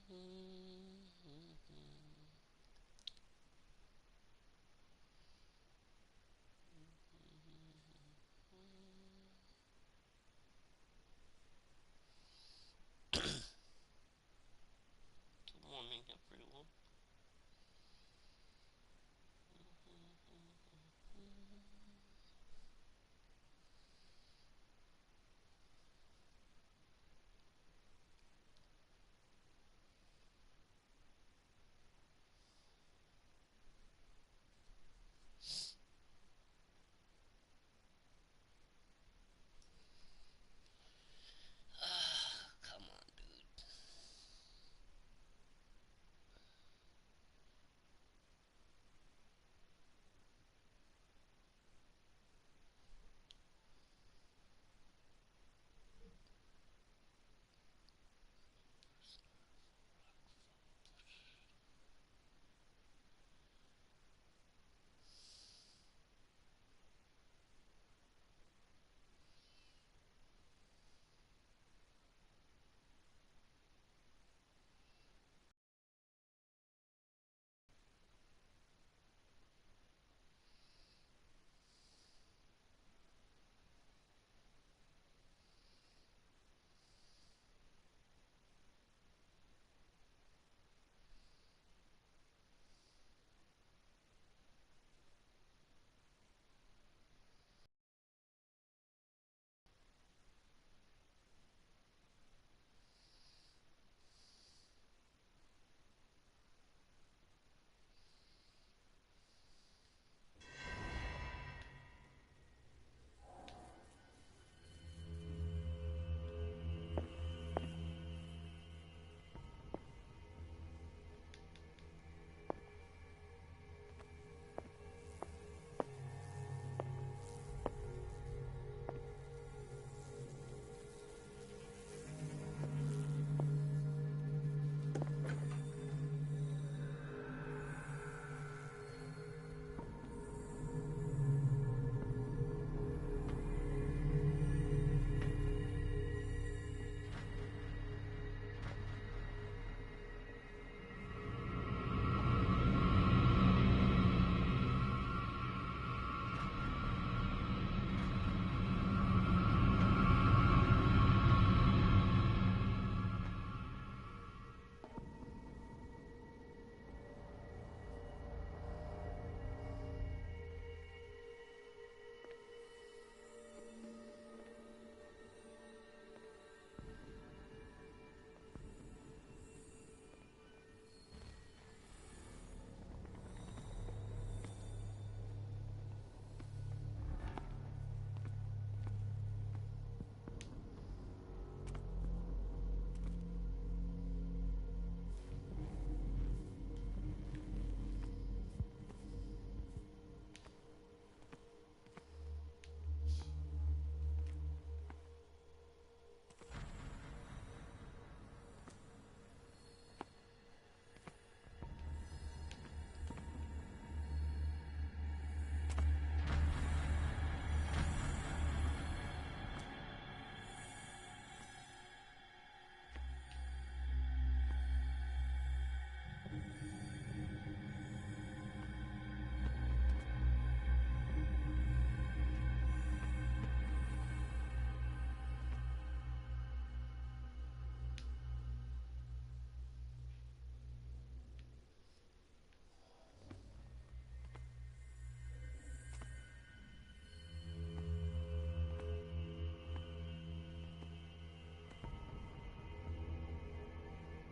Morning, everyone. Come on, dude.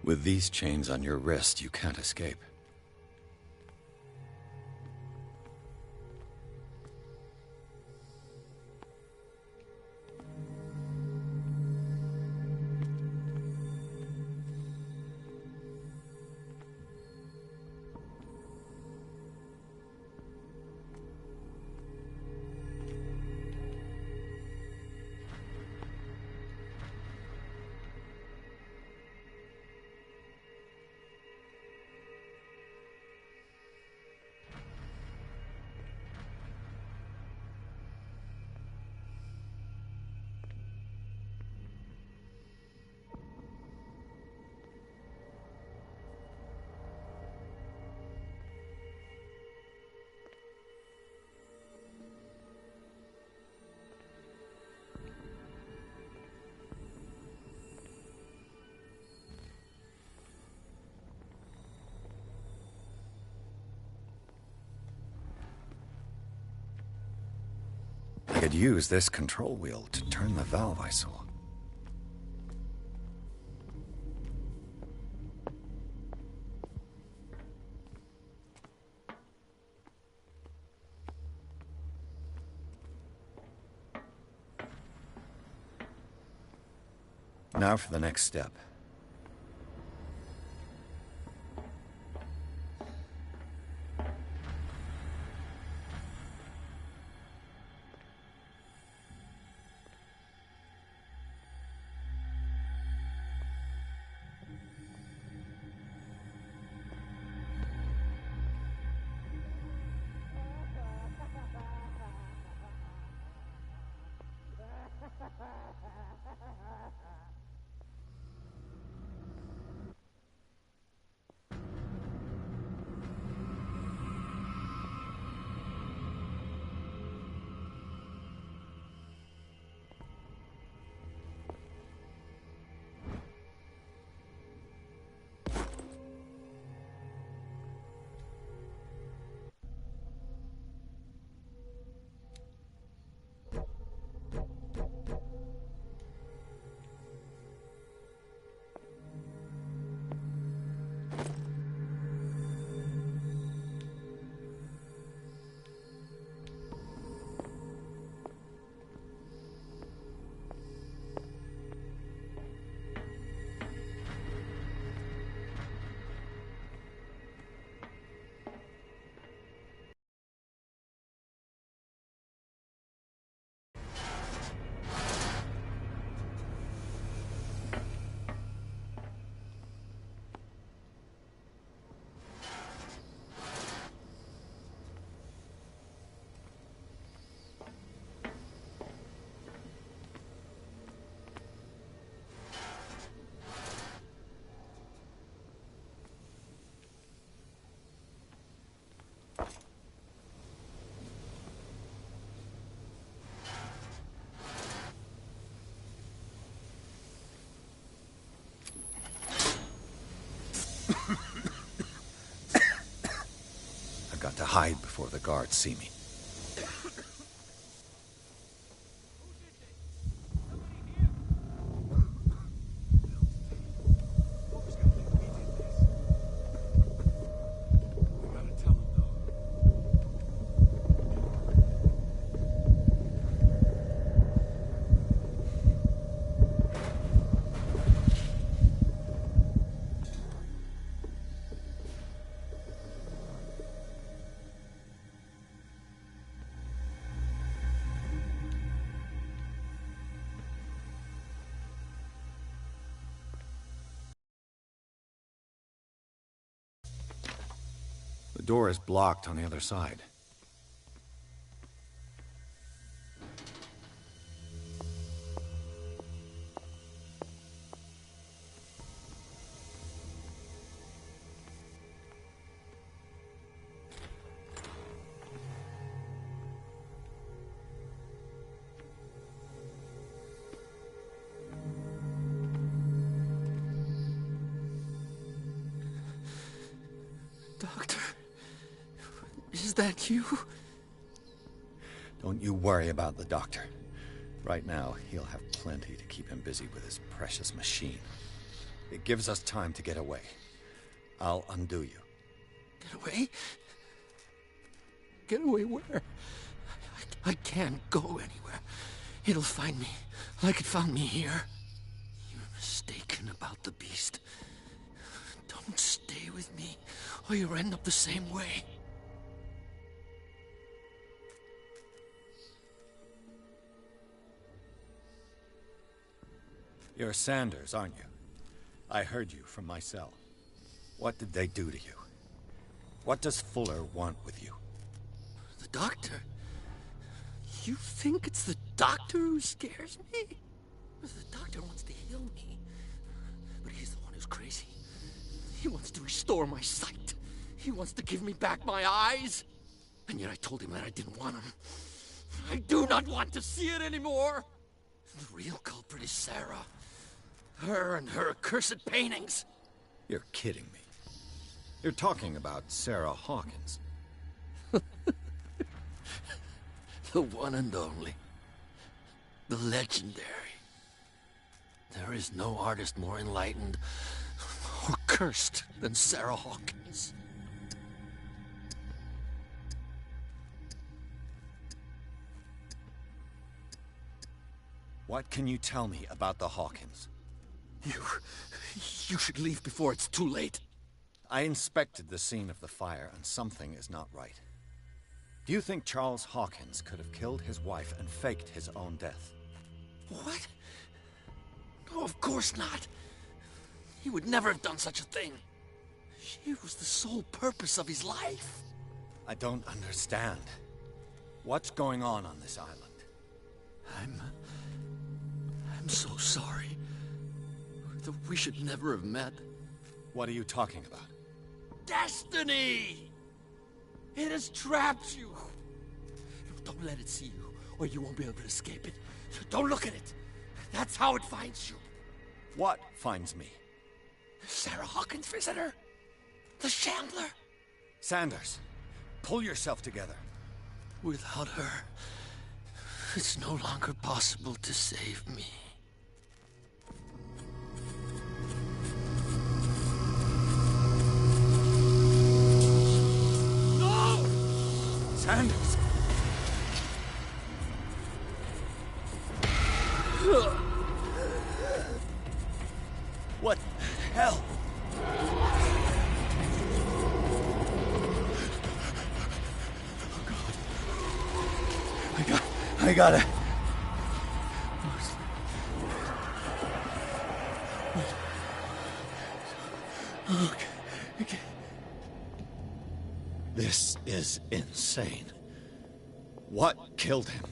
With these chains on your wrist, you can't escape. could use this control wheel to turn the valve I saw. Now for the next step. I've got to hide before the guards see me. The door is blocked on the other side. Doctor, is that you? Don't you worry about the doctor. Right now, he'll have plenty to keep him busy with his precious machine. It gives us time to get away. I'll undo you. Get away? Get away where? I can't go anywhere. It'll find me, like it found me here. You're mistaken about the beast. Don't stay with me, or you'll end up the same way. You're Sanders, aren't you? I heard you from my cell. What did they do to you? What does Fuller want with you? The doctor? You think it's the doctor who scares me? The doctor wants to heal me, but he's the one who's crazy. He wants to restore my sight. He wants to give me back my eyes. And yet I told him that I didn't want him. I do not want to see it anymore. The real culprit is Sarah. Her and her accursed paintings. You're kidding me. You're talking about Sarah Hawkins. The one and only. The legendary. There is no artist more enlightened or cursed than Sarah Hawkins. What can you tell me about the Hawkins? You should leave before it's too late. I inspected the scene of the fire, and something is not right. Do you think Charles Hawkins could have killed his wife and faked his own death? What? No, of course not. He would never have done such a thing. She was the sole purpose of his life. I don't understand. What's going on this island? I'm so sorry. We should never have met. What are you talking about? Destiny! It has trapped you. Don't let it see you, or you won't be able to escape it. Don't look at it. That's how it finds you. What finds me? Sarah Hawkins' visitor. The Shambler. Sanders, pull yourself together. Without her, it's no longer possible to save me. No! Sanders! What the hell? I gotta... Okay. This is insane. What killed him?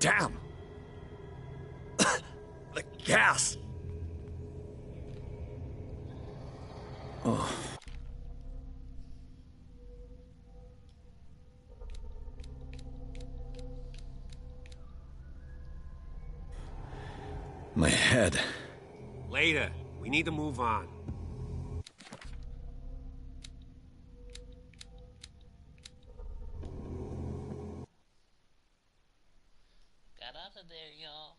Damn! The gas! Oh. My head. Later. We need to move on. Got out of there, y'all.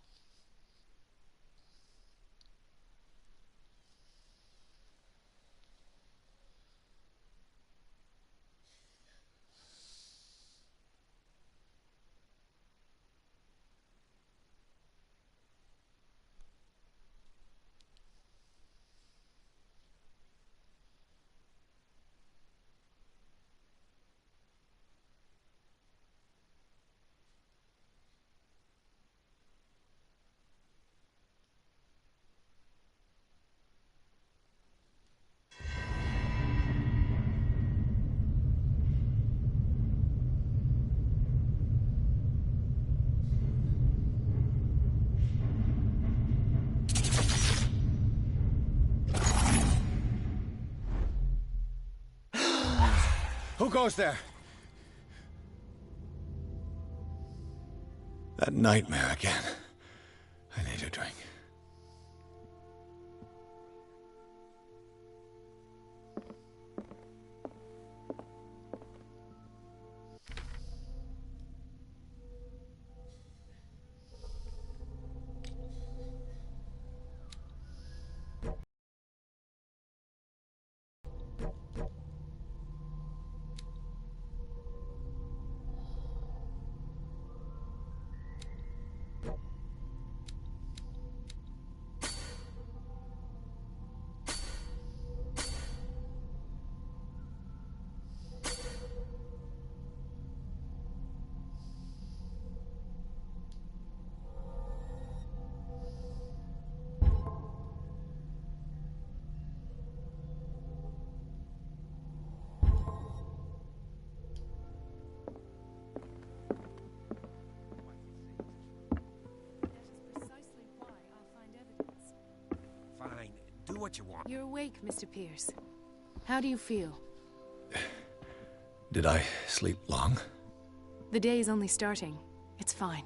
Who goes there? That nightmare again. I need a drink. Do what you want. You're awake, Mr. Pierce. How do you feel? Did I sleep long? The day is only starting. It's fine.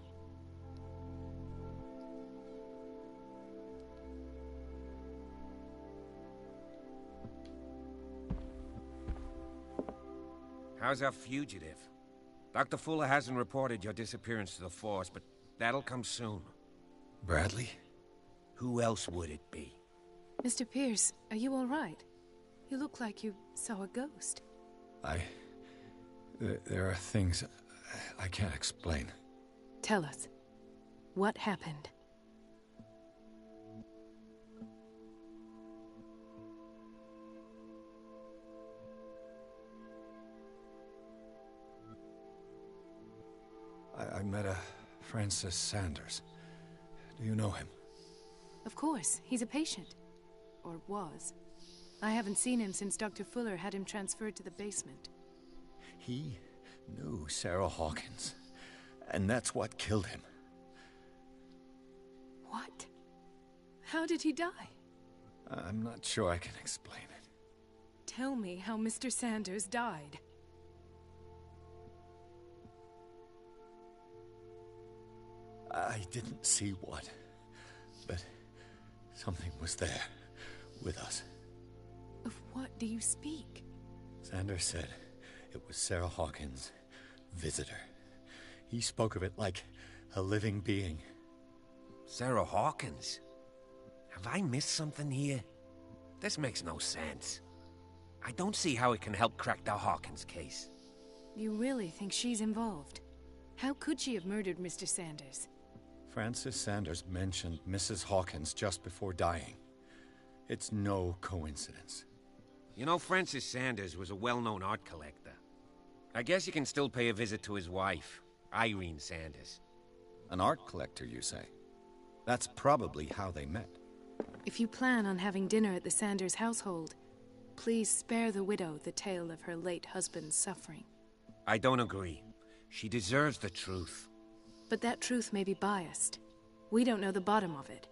How's our fugitive? Dr. Fuller hasn't reported your disappearance to the Force, but that'll come soon. Bradley? Who else would it be? Mr. Pierce, are you all right? You look like you saw a ghost. There are things I can't explain. Tell us. What happened? I met a Francis Sanders. Do you know him? Of course, he's a patient. Or was. I haven't seen him since Dr. Fuller had him transferred to the basement. He knew Sarah Hawkins, and that's what killed him. What? How did he die? I'm not sure I can explain it. Tell me how Mr. Sanders died. I didn't see what, but something was there, with us. Of what do you speak? Sanders said it was Sarah Hawkins' visitor. He spoke of it like a living being. Sarah Hawkins? Have I missed something here? This makes no sense. I don't see how it can help crack the Hawkins case. You really think she's involved? How could she have murdered Mr. Sanders? Francis Sanders mentioned Mrs. Hawkins just before dying. It's no coincidence. You know, Francis Sanders was a well-known art collector. I guess you can still pay a visit to his wife, Irene Sanders. An art collector, you say? That's probably how they met. If you plan on having dinner at the Sanders household, please spare the widow the tale of her late husband's suffering. I don't agree. She deserves the truth. But that truth may be biased. We don't know the bottom of it.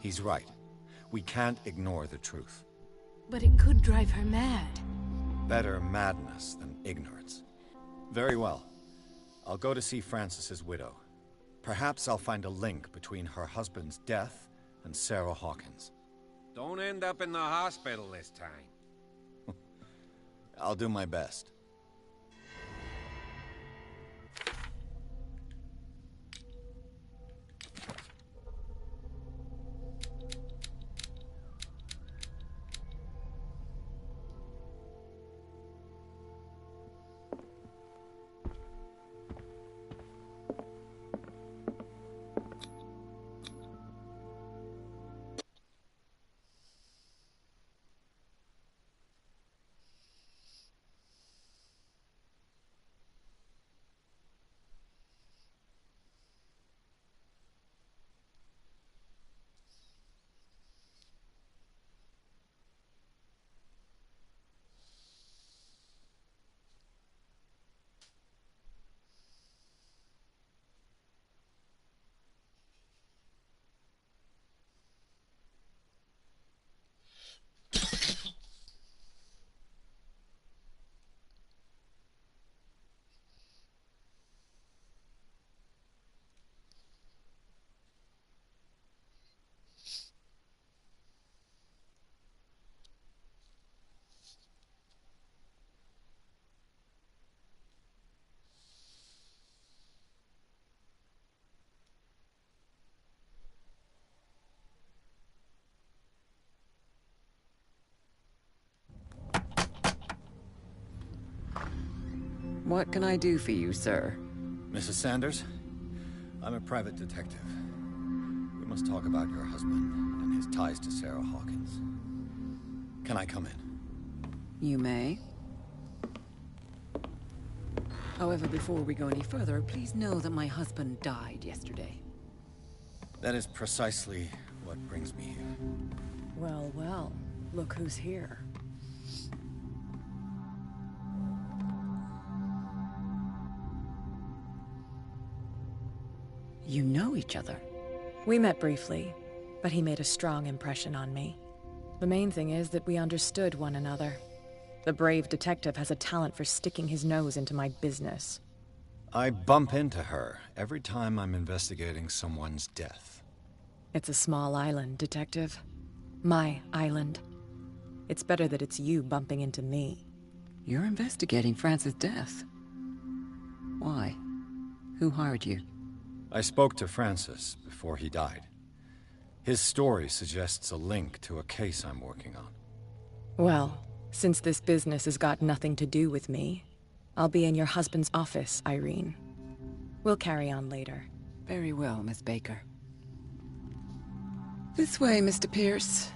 He's right. We can't ignore the truth. But it could drive her mad. Better madness than ignorance. Very well. I'll go to see Francis's widow. Perhaps I'll find a link between her husband's death and Sarah Hawkins. Don't end up in the hospital this time. I'll do my best. What can I do for you, sir? Mrs. Sanders? I'm a private detective. We must talk about your husband and his ties to Sarah Hawkins. Can I come in? You may. However, before we go any further, please know that my husband died yesterday. That is precisely what brings me here. Well, well, look who's here. you know each other. We met briefly, but he made a strong impression on me. The main thing is that we understood one another. The brave detective has a talent for sticking his nose into my business. I bump into her every time I'm investigating someone's death. It's a small island, Detective. My island. It's better that it's you bumping into me. You're investigating Francis' death. Why? Who hired you? I spoke to Francis before he died. His story suggests a link to a case I'm working on. Well, since this business has got nothing to do with me, I'll be in your husband's office, Irene. We'll carry on later. Very well, Miss Baker. This way, Mr. Pierce.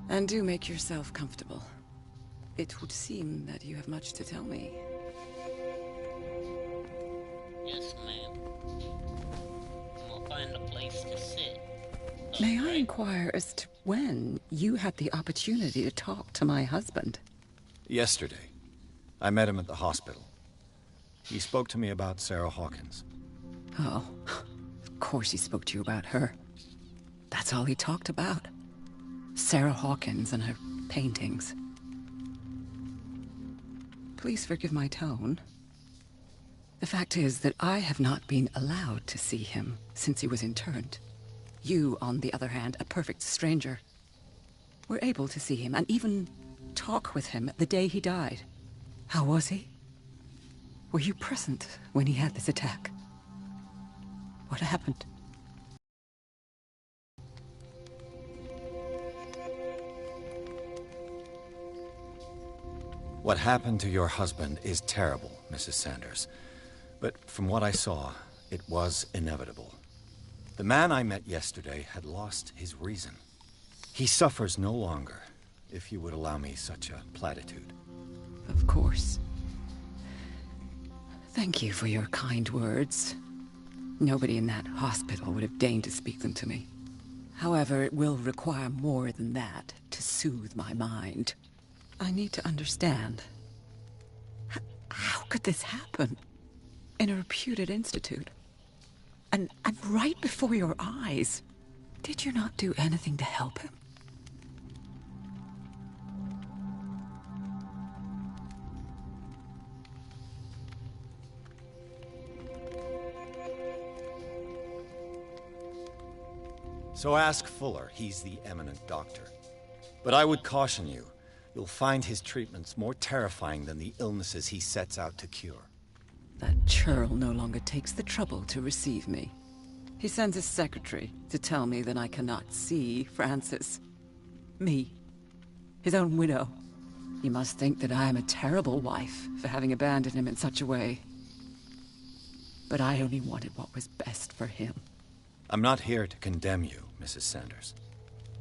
And do make yourself comfortable. It would seem that you have much to tell me. Yes, ma'am. We'll find a place to sit. May I inquire as to when you had the opportunity to talk to my husband? Yesterday, I met him at the hospital. He spoke to me about Sarah Hawkins. Oh, of course he spoke to you about her. That's all he talked about. Sarah Hawkins and her paintings. Please forgive my tone. The fact is that I have not been allowed to see him since he was interned. You, on the other hand, a perfect stranger, were able to see him and even talk with him the day he died. How was he? Were you present when he had this attack? What happened? What happened to your husband is terrible, Mrs. Sanders. But from what I saw, it was inevitable. The man I met yesterday had lost his reason. He suffers no longer, if you would allow me such a platitude. Of course. Thank you for your kind words. Nobody in that hospital would have deigned to speak them to me. However, it will require more than that to soothe my mind. I need to understand. How could this happen? In a reputed institute? And right before your eyes? Did you not do anything to help him? So ask Fuller, he's the eminent doctor. But I would caution you, you'll find his treatments more terrifying than the illnesses he sets out to cure. That churl no longer takes the trouble to receive me. He sends his secretary to tell me that I cannot see Francis. Me. His own widow. He must think that I am a terrible wife for having abandoned him in such a way. But I only wanted what was best for him. I'm not here to condemn you, Mrs. Sanders.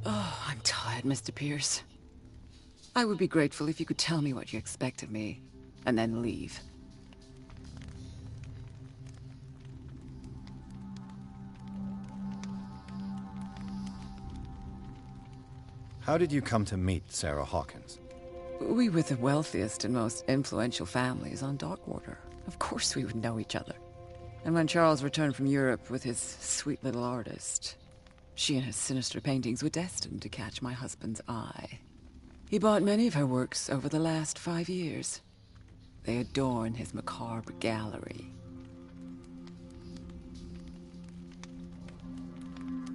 Oh, I'm tired, Mr. Pierce. I would be grateful if you could tell me what you expect of me, and then leave. How did you come to meet Sarah Hawkins? We were the wealthiest and most influential families on Darkwater. Of course we would know each other. And when Charles returned from Europe with his sweet little artist, she and her sinister paintings were destined to catch my husband's eye. He bought many of her works over the last 5 years. They adorn his macabre gallery.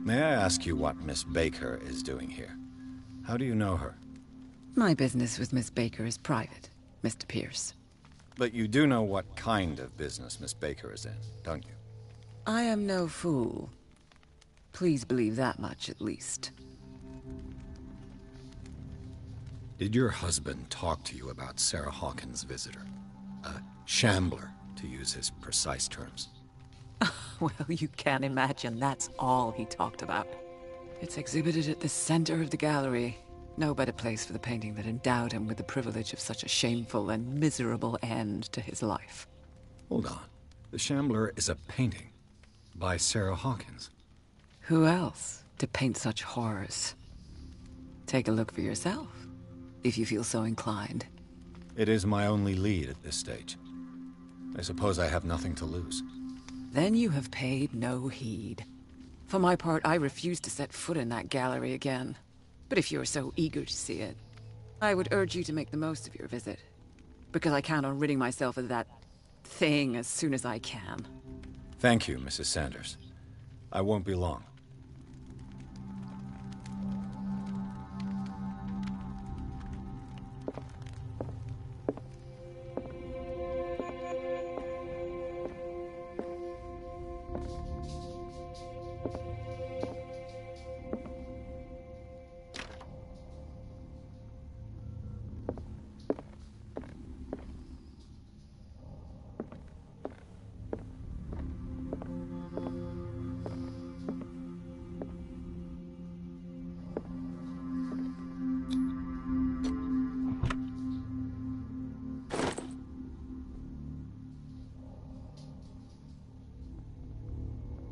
May I ask you what Miss Baker is doing here? How do you know her? My business with Miss Baker is private, Mr. Pierce. But you do know what kind of business Miss Baker is in, don't you? I am no fool. Please believe that much, at least. Did your husband talk to you about Sarah Hawkins' visitor? A shambler, to use his precise terms. Well, you can imagine that's all he talked about. It's exhibited at the center of the gallery. No better place for the painting that endowed him with the privilege of such a shameful and miserable end to his life. Hold on. The Shambler is a painting by Sarah Hawkins. Who else to paint such horrors? Take a look for yourself, if you feel so inclined. It is my only lead at this stage. I suppose I have nothing to lose. Then you have paid no heed. For my part, I refuse to set foot in that gallery again. But if you're so eager to see it, I would urge you to make the most of your visit. Because I count on ridding myself of that thing as soon as I can. Thank you, Mrs. Sanders. I won't be long.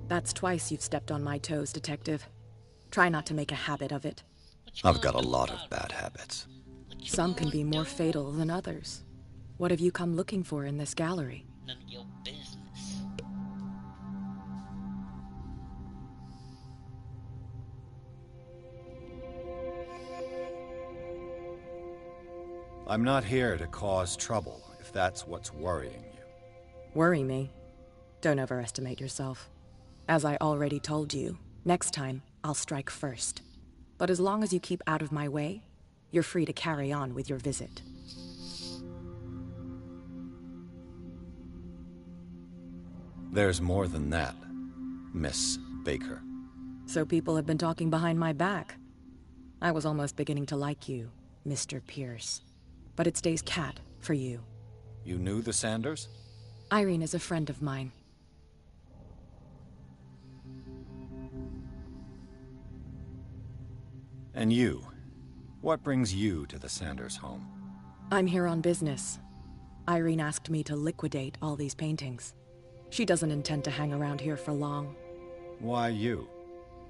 That's twice you've stepped on my toes, Detective. Try not to make a habit of it. I've got a lot of bad habits. Some can be more fatal than others. What have you come looking for in this gallery? None of your business. I'm not here to cause trouble, if that's what's worrying you. Worry me? Don't overestimate yourself. As I already told you, next time, I'll strike first. But as long as you keep out of my way, you're free to carry on with your visit. There's more than that, Miss Baker. So people have been talking behind my back. I was almost beginning to like you, Mr. Pierce. But it stays cat for you. You knew the Sanders? Irene is a friend of mine. And you? What brings you to the Sanders home? I'm here on business. Irene asked me to liquidate all these paintings. She doesn't intend to hang around here for long. Why you?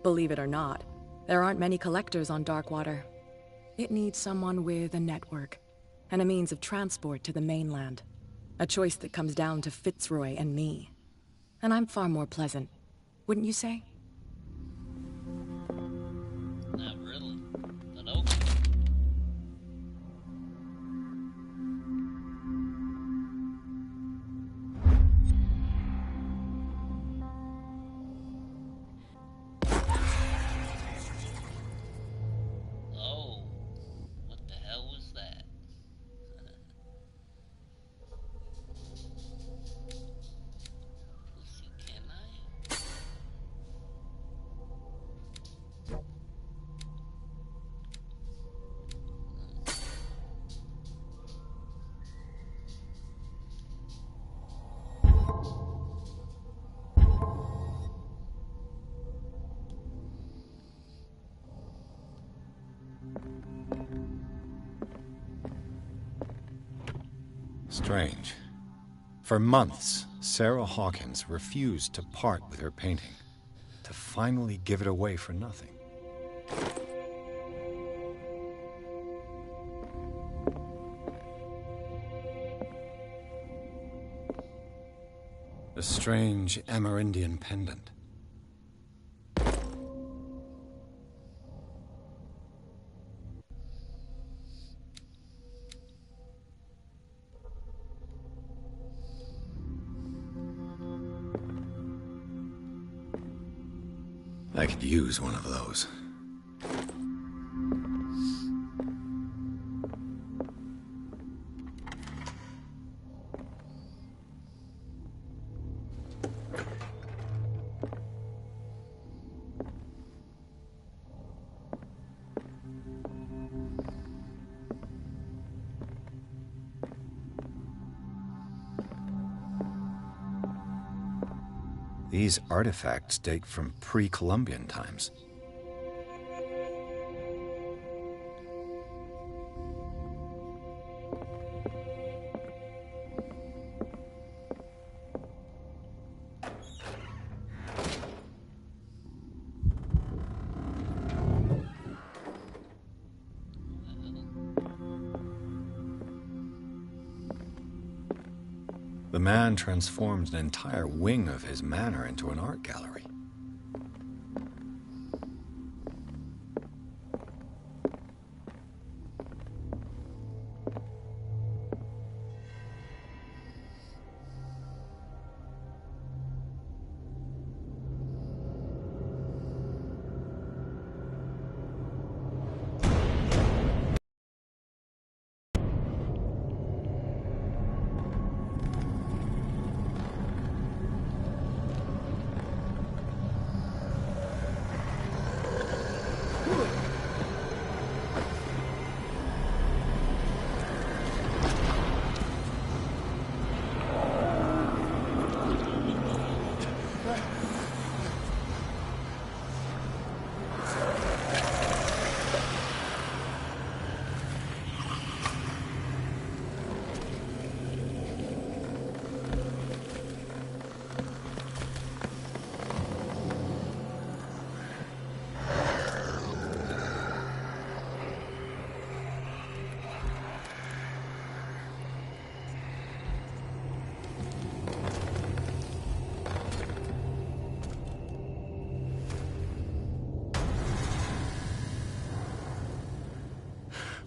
Believe it or not, there aren't many collectors on Darkwater. It needs someone with a network, and a means of transport to the mainland. A choice that comes down to Fitzroy and me. And I'm far more pleasant, wouldn't you say? Not really. But okay. Oh, what the hell was that? Let's see, can I? Strange. For months, Sarah Hawkins refused to part with her painting, to finally give it away for nothing. A strange Amerindian pendant. I could use one of those. These artifacts date from pre-Columbian times. The man transformed an entire wing of his manor into an art gallery.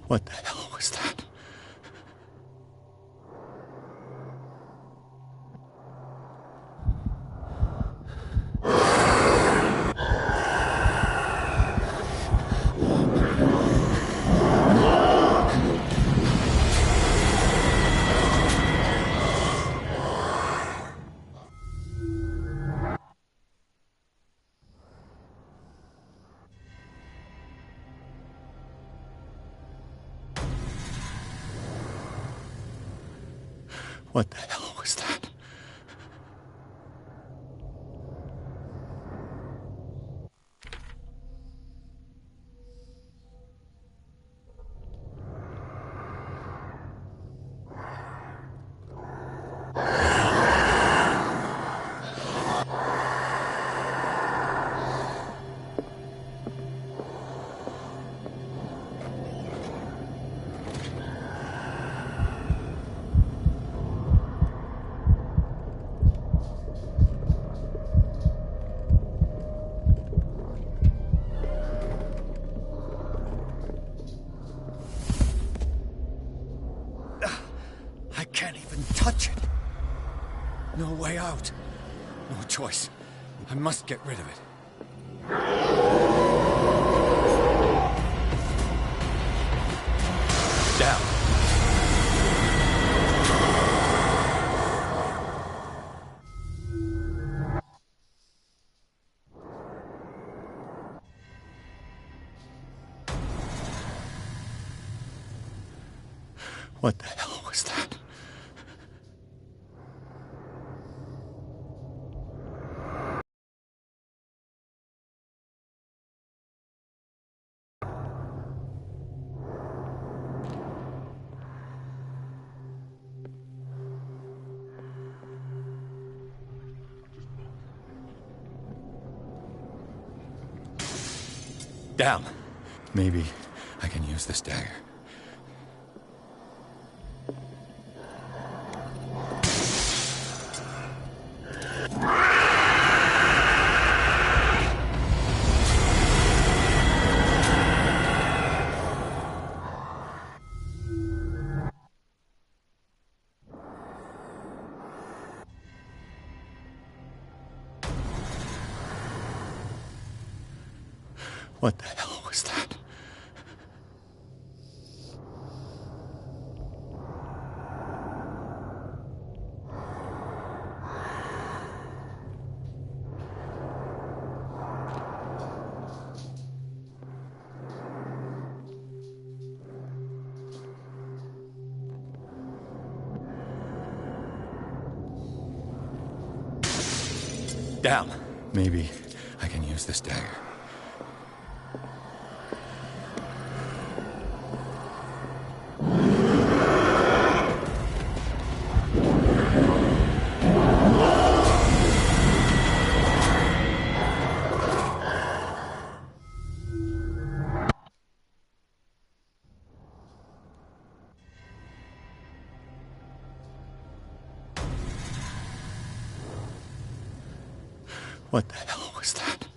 What the hell was that? What the hell was that? I can't even touch it. No way out. No choice. I must get rid of it. Down. What the hell was that? Down. Maybe I can use this dagger. What the hell was that? Down. Maybe I can use this dagger. What the hell was that?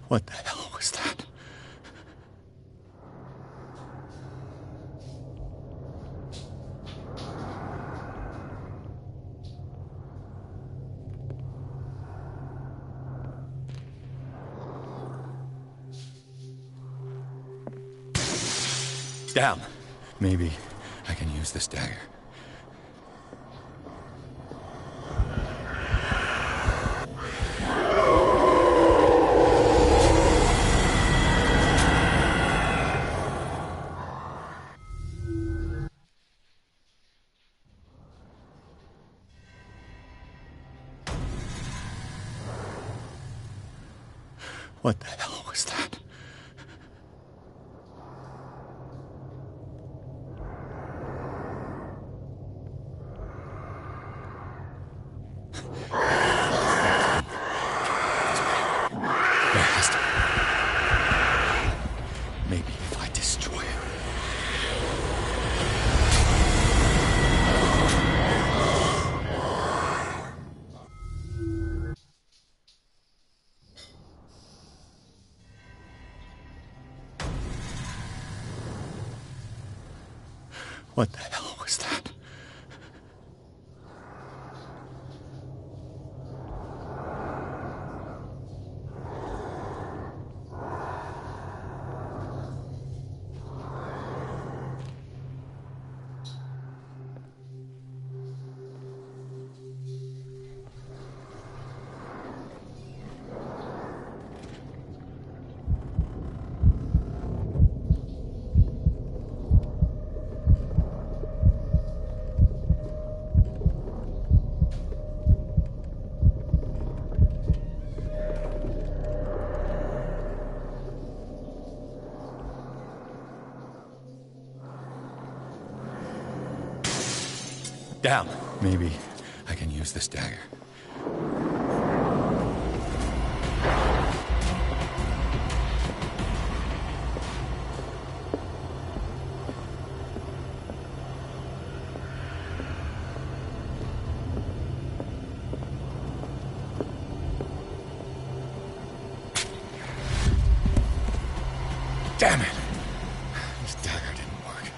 What the hell was that? Damn. Maybe I can use this dagger. What the hell was that? There has to be. Maybe if I destroy it. What the hell was that? Damn. Maybe I can use this dagger. Damn it! This dagger didn't work.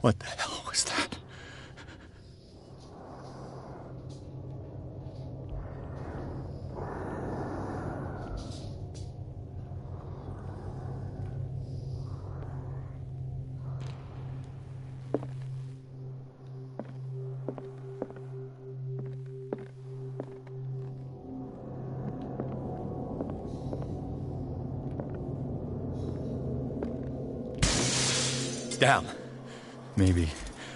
What the hell was that? Damn. Maybe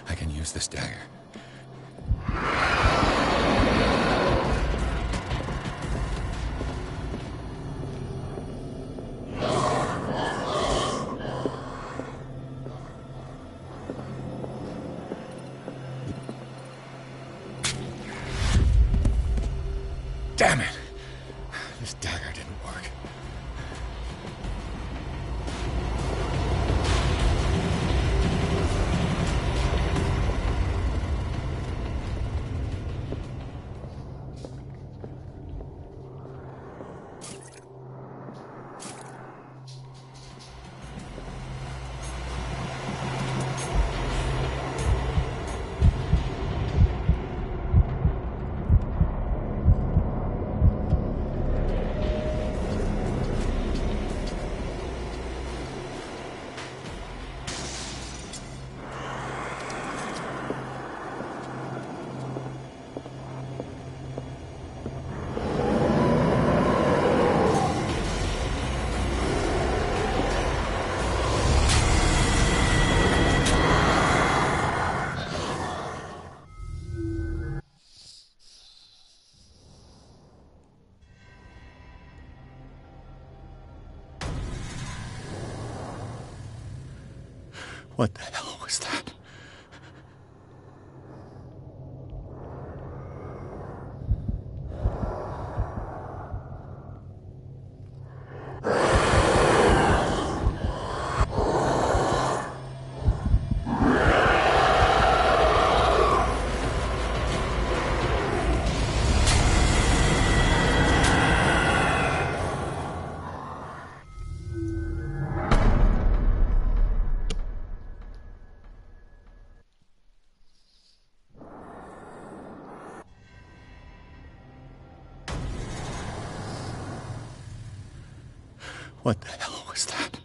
I can use this dagger. Damn it! This dagger didn't work. What the hell was that? What the hell was that?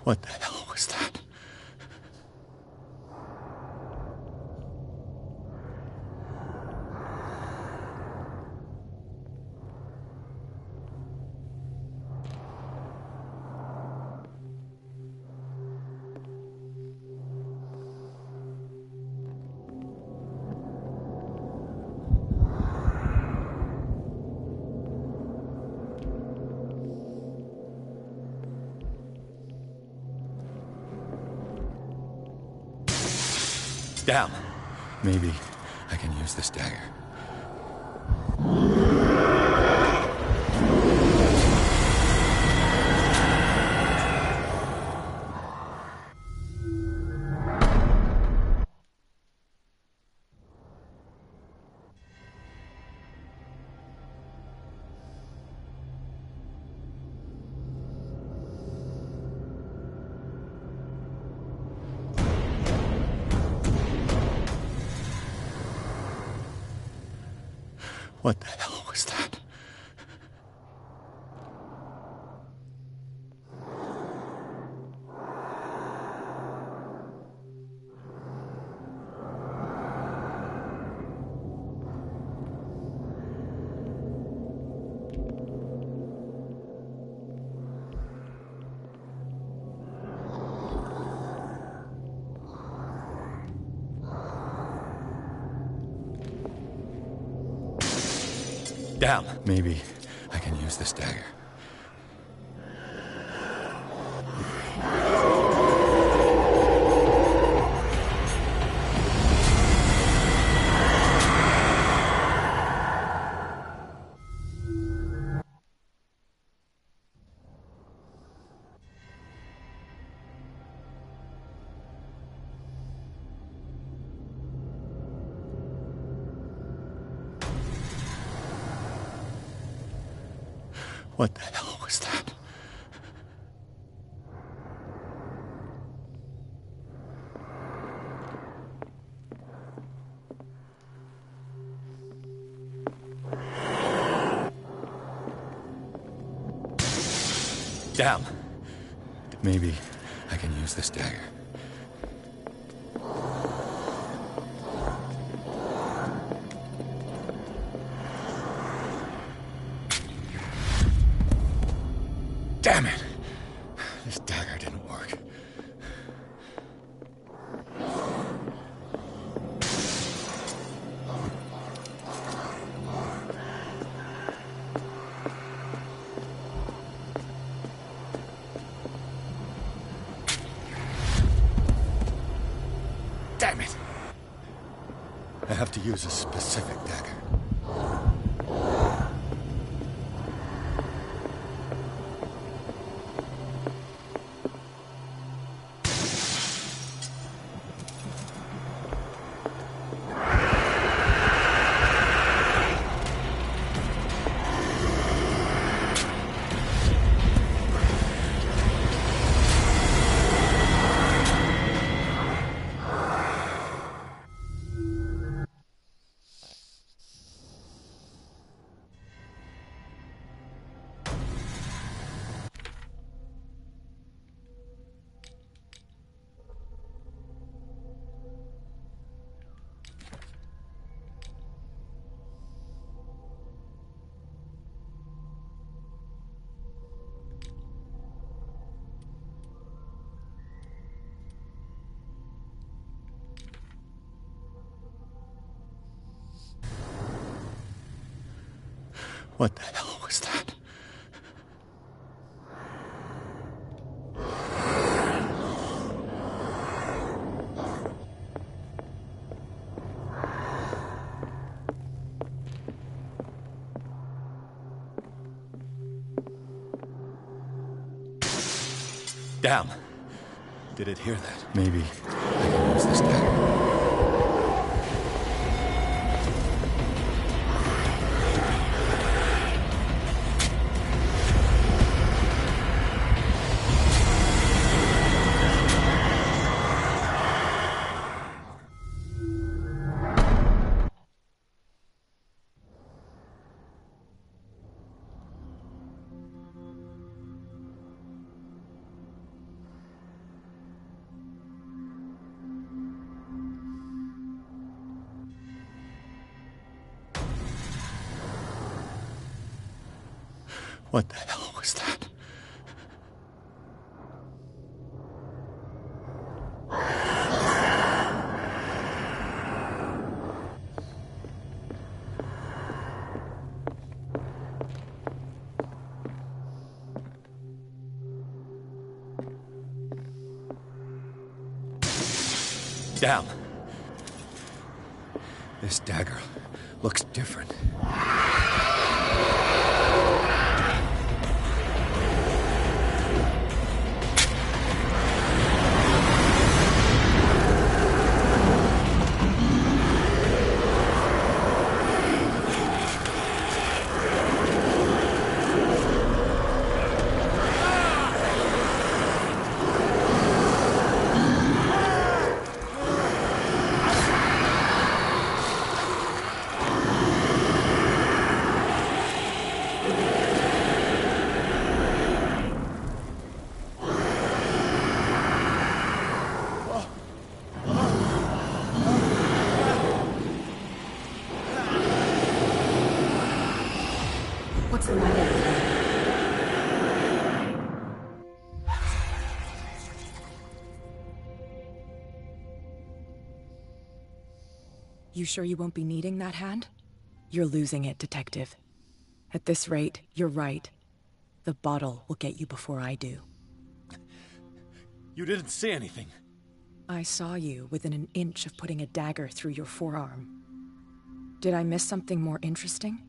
What the hell was that? Damn. Maybe I can use this dagger. What the hell was that? Damn. Maybe I can use this dagger. What the hell was that? Damn. Maybe I can use this dagger. Damn it! This dagger didn't work. Damn it! I have to use a specific dagger. What the hell was that? Damn. Did it hear that? Maybe I can use this dagger. What the hell was that? Damn. This dagger looks different. What's the matter with you? You sure you won't be needing that hand? You're losing it, Detective. At this rate, you're right. The bottle will get you before I do. You didn't see anything. I saw you within an inch of putting a dagger through your forearm. Did I miss something more interesting?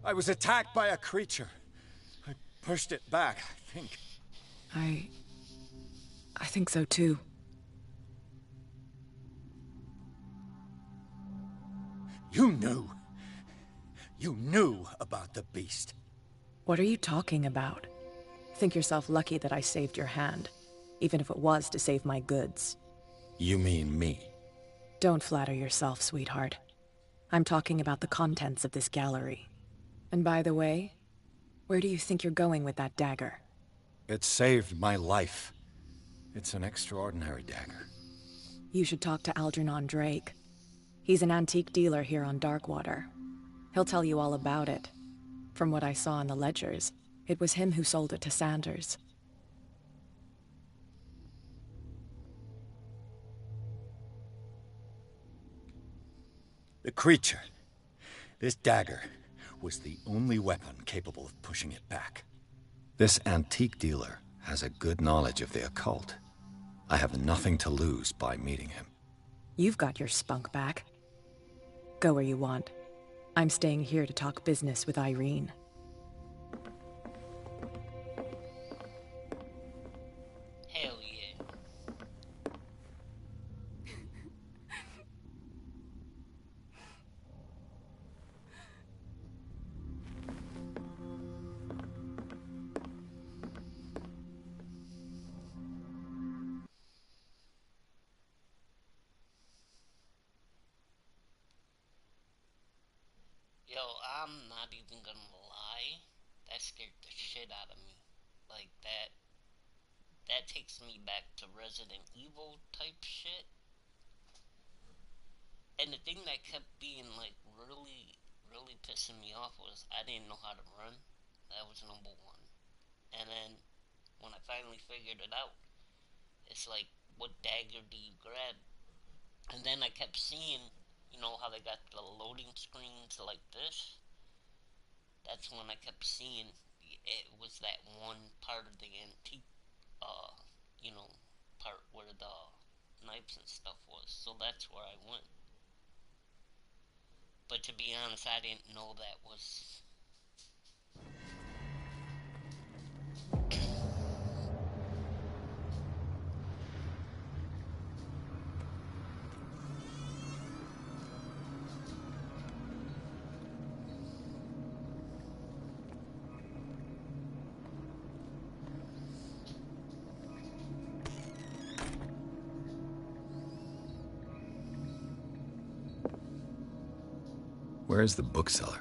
I was attacked by a creature. I pushed it back, I think. I think so too. You knew. You knew about the beast. What are you talking about? Think yourself lucky that I saved your hand, even if it was to save my goods. You mean me? Don't flatter yourself, sweetheart. I'm talking about the contents of this gallery. And by the way, where do you think you're going with that dagger? It saved my life. It's an extraordinary dagger. You should talk to Algernon Drake. He's an antique dealer here on Darkwater. He'll tell you all about it. From what I saw in the ledgers, it was him who sold it to Sanders. The creature. This dagger was the only weapon capable of pushing it back. This antique dealer has a good knowledge of the occult. I have nothing to lose by meeting him. You've got your spunk back. Go where you want. I'm staying here to talk business with Irene. Hell yeah. Yo, I'm not even gonna lie. That scared the shit out of me. Like that takes me back to Resident Evil type shit. And the thing that kept being like really pissing me off was I didn't know how to run. That was number one. And then when I finally figured it out, it's like what dagger do you grab? And then I kept seeing, how they got the loading screens like this? That's when I kept seeing it was that one part of the antique, uh, you know, part where the knives and stuff was. So that's where I went. But to be honest, I didn't know that was. Where is the bookseller?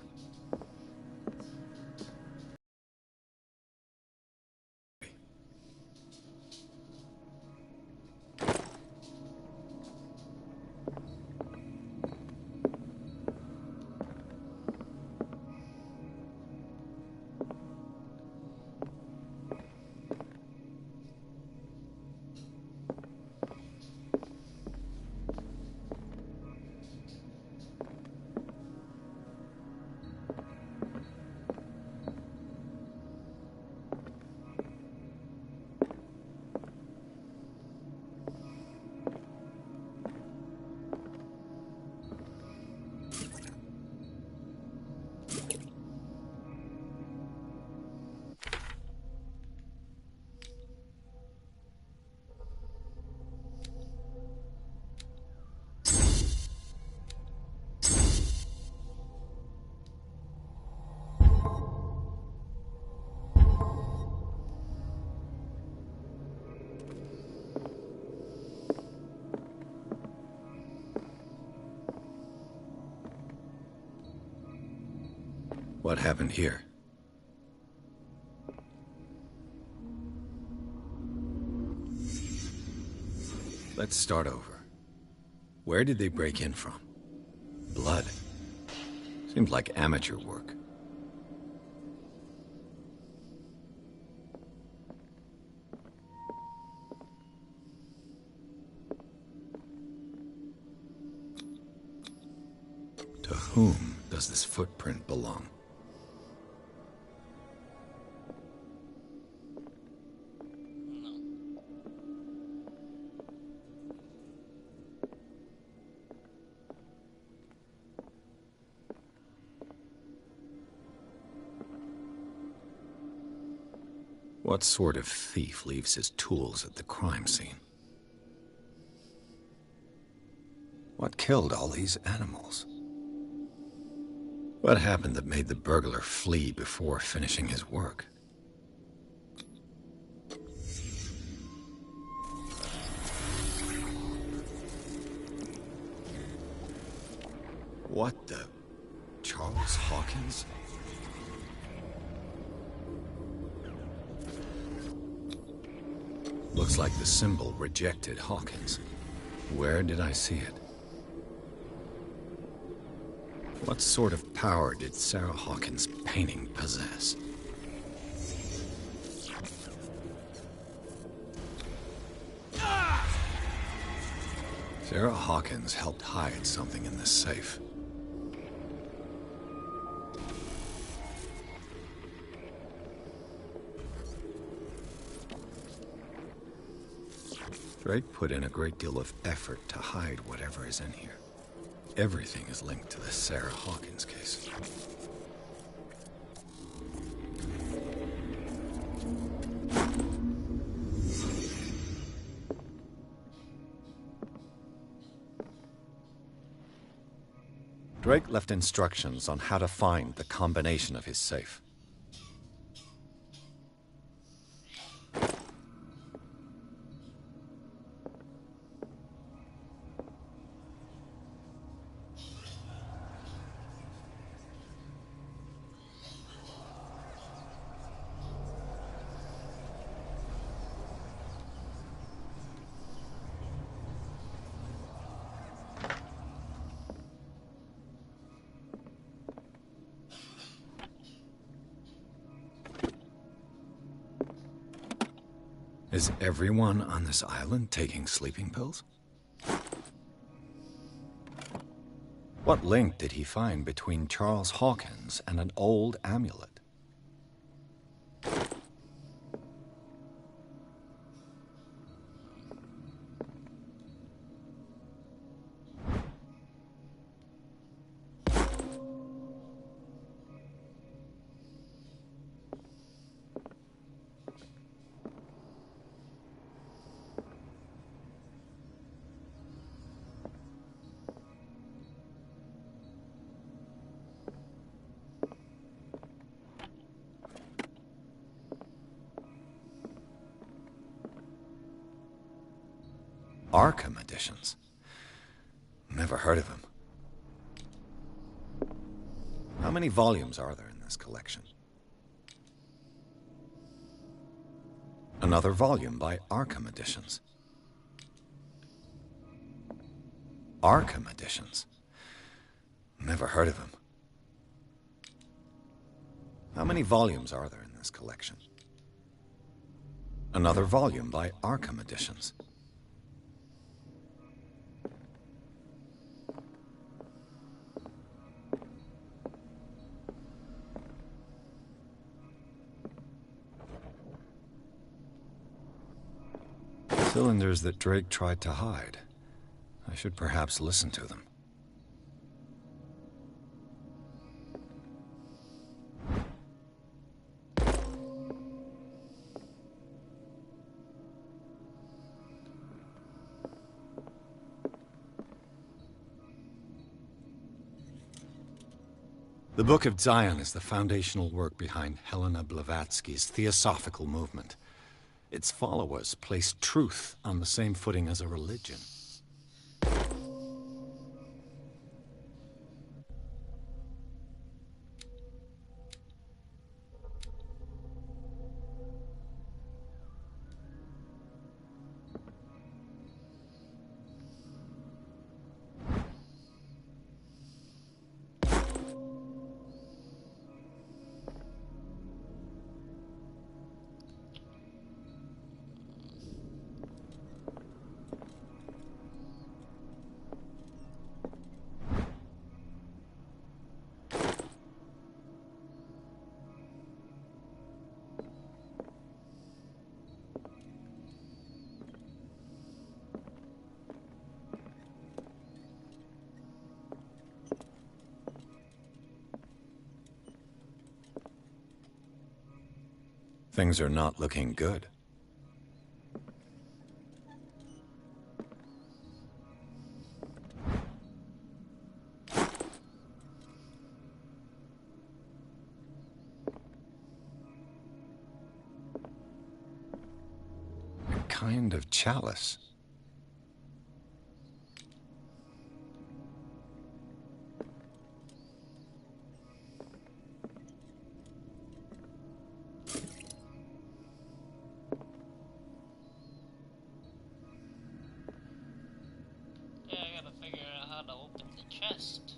What happened here? Let's start over. Where did they break in from? Blood. Seemed like amateur work. To whom does this footprint belong? What sort of thief leaves his tools at the crime scene? What killed all these animals? What happened that made the burglar flee before finishing his work? What the... Charles Hawkins? Looks like the symbol rejected Hawkins. Where did I see it? What sort of power did Sarah Hawkins' painting possess? Sarah Hawkins helped hide something in this safe. Drake put in a great deal of effort to hide whatever is in here. Everything is linked to the Sarah Hawkins case. Drake left instructions on how to find the combination of his safe. Is everyone on this island taking sleeping pills? What link did he find between Charles Hawkins and an old amulet? Arkham editions? Never heard of him. How many volumes are there in this collection? Another volume by Arkham Editions. Arkham Editions? Never heard of him. How many volumes are there in this collection? Another volume by Arkham Editions. Cylinders that Drake tried to hide. I should perhaps listen to them. The Book of Zion is the foundational work behind Helena Blavatsky's Theosophical movement. Its followers place truth on the same footing as a religion. Things are not looking good. A kind of chalice. Yeah, I gotta figure out how to open the chest.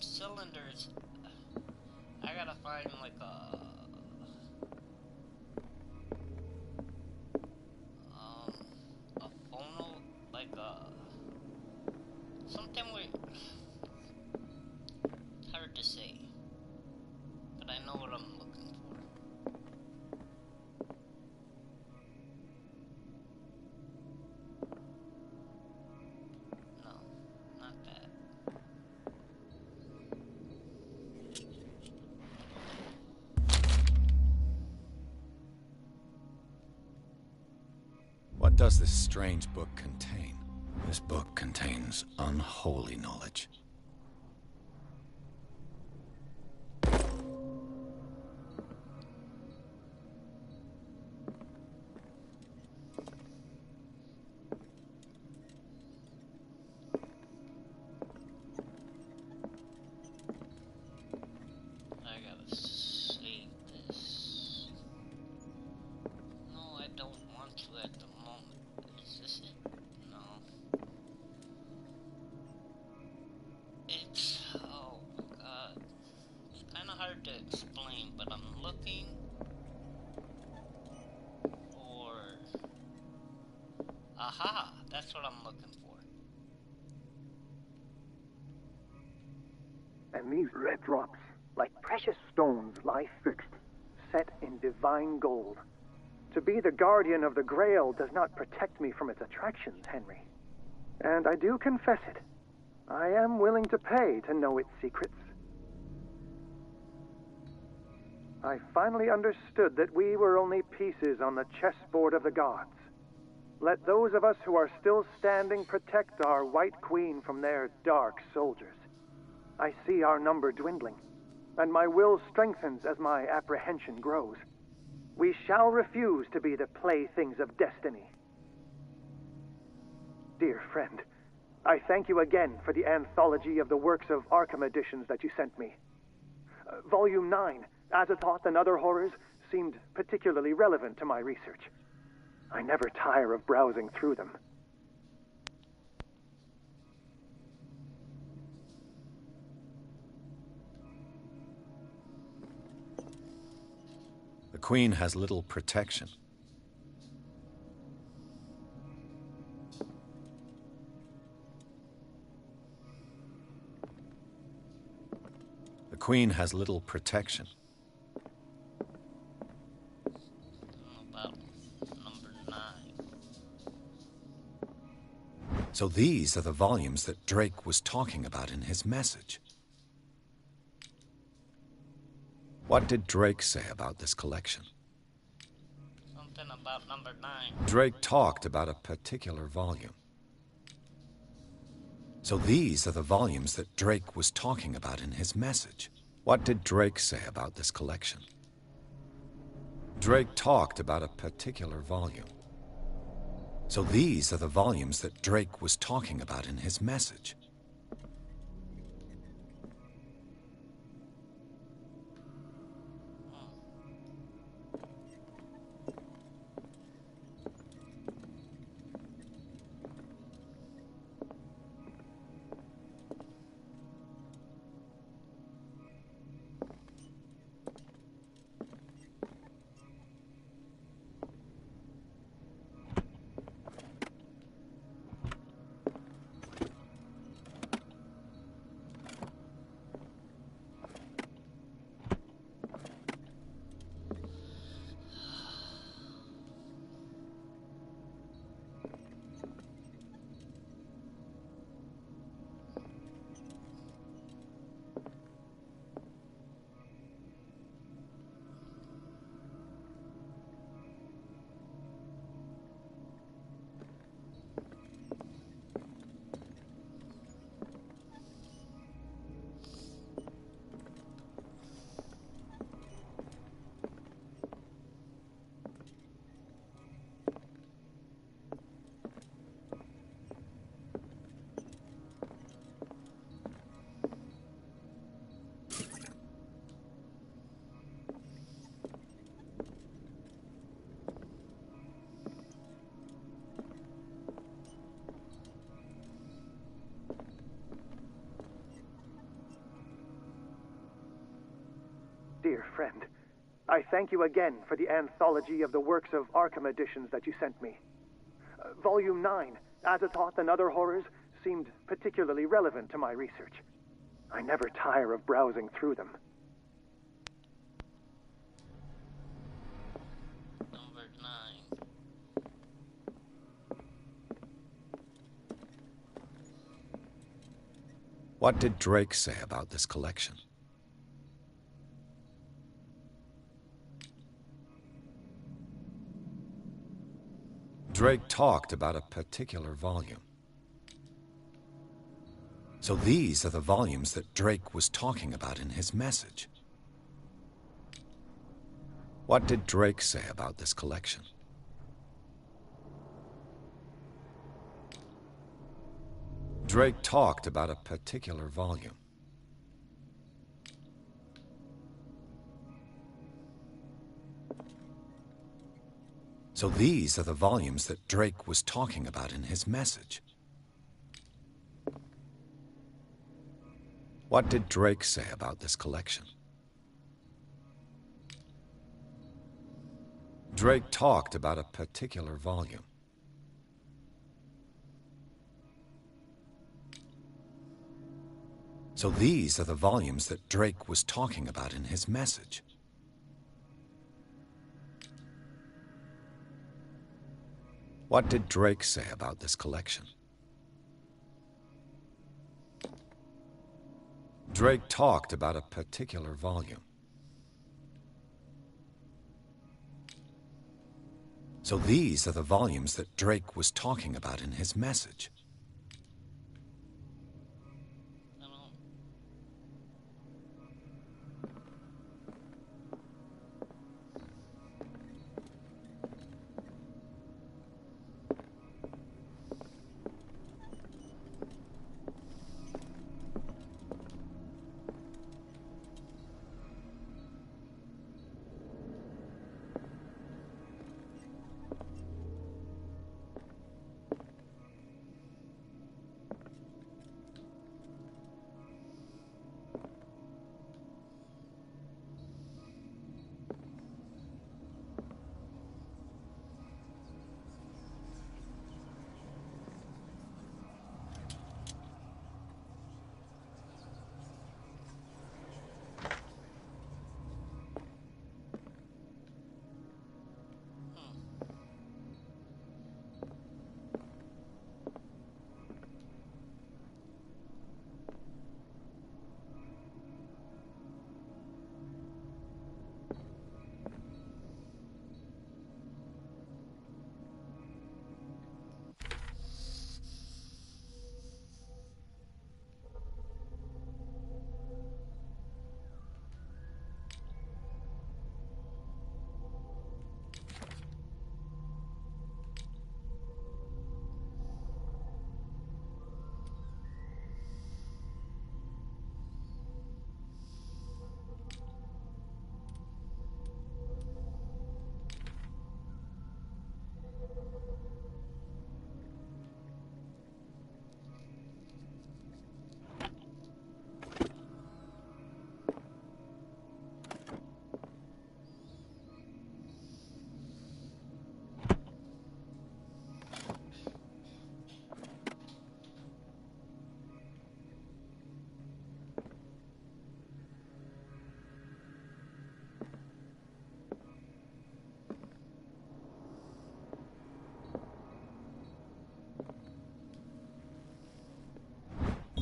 cylinders. I gotta find like a phono, like something with. It's hard to say, but I know what I'm looking for. No, not that. What does this strange book contain? This book contains unholy knowledge. I gotta save this. No, I don't want to at the moment. Is this it? No. It's, oh my god. It's kind of hard to explain, but I'm looking for... Aha! That's what I'm looking for. And these red drops, like precious stones, lie fixed, set in divine gold. To be the guardian of the Grail does not protect me from its attractions, Henry. And I do confess it. I am willing to pay to know its secrets. I finally understood that we were only pieces on the chessboard of the gods. Let those of us who are still standing protect our White Queen from their dark soldiers. I see our number dwindling, and my will strengthens as my apprehension grows. We shall refuse to be the playthings of destiny. Dear friend, I thank you again for the anthology of the works of Arkham editions that you sent me. Volume 9, Azathoth and Other Horrors, seemed particularly relevant to my research. I never tire of browsing through them. The Queen has little protection. The Queen has little protection. About number 9. So these are the volumes that Drake was talking about in his message. What did Drake say about this collection? Something about number 9. Drake talked about a particular volume. So these are the volumes that Drake was talking about in his message. What did Drake say about this collection? Drake talked about a particular volume. So these are the volumes that Drake was talking about in his message. I thank you again for the anthology of the works of Arkham editions that you sent me. Volume 9, Azathoth and Other Horrors, seemed particularly relevant to my research. I never tire of browsing through them. Number 9. What did Drake say about this collection? Drake talked about a particular volume. So these are the volumes that Drake was talking about in his message. What did Drake say about this collection? Drake talked about a particular volume. So these are the volumes that Drake was talking about in his message. What did Drake say about this collection? Drake talked about a particular volume. So these are the volumes that Drake was talking about in his message. What did Drake say about this collection? Drake talked about a particular volume. So these are the volumes that Drake was talking about in his message.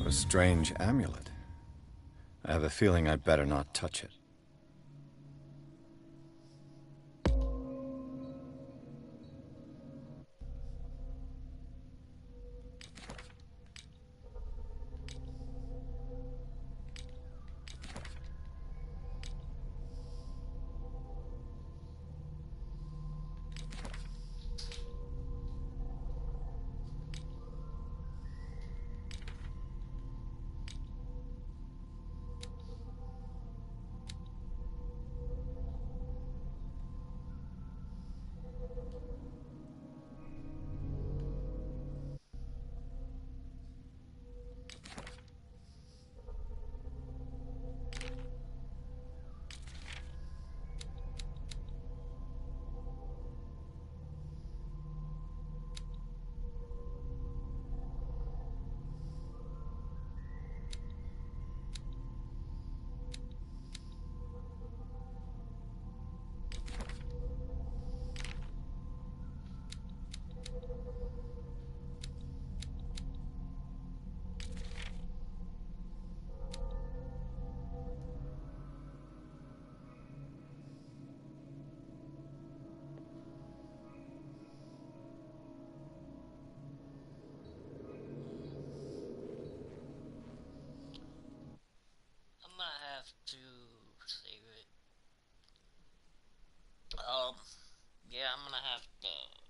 What a strange amulet. I have a feeling I'd better not touch it. yeah, I'm gonna have to